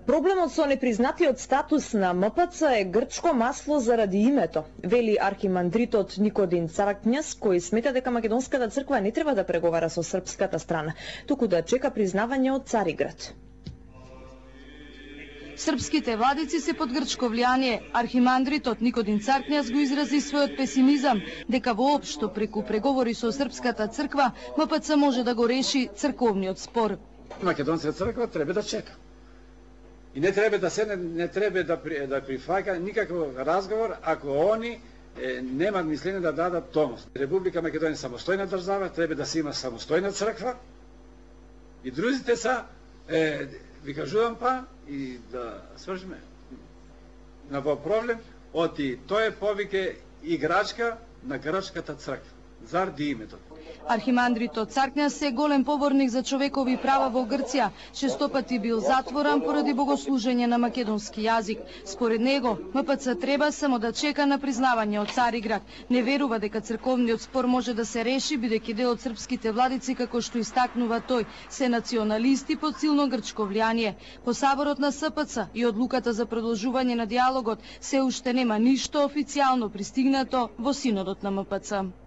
Проблемот со непризнатиот статус на МПЦ е грчко масло заради името, вели архимандритот Никодин Царкњас, кој смета дека Македонската црква не треба да преговара со српската страна, туку да чека признавање од Цариград. Српските владици се под грчко влијание. Архимандритот Никодин Царкњас го изрази својот песимизам дека воопшто преку преговори со српската црква МПЦ може да го реши црковниот спор. Македонската црква треба да чека. И не треба да прифаќа никаков разговор ако они немаат мислење да дадат тонус. Република Македонија е самостојна држава, треба да се има самостојна црква. И другите са ви кажувам и да свршиме на проблем оти тоа е повеќе играчка на грчката црква заради името. Архимандритот Царкњас е голем поборник за човекови права во Грција, често пати бил затворен поради богослужење на македонски јазик. Според него, МПЦ треба само да чека на признавање од Цариград. Не верува дека црковниот спор може да се реши, бидејќи дел од српските владици, како што истакнува тој, се националисти под силно грчко влијание. По саборот на СПЦ и одлуката за продолжување на диалогот се уште нема ништо официјално пристигнато во синодот на МПЦ.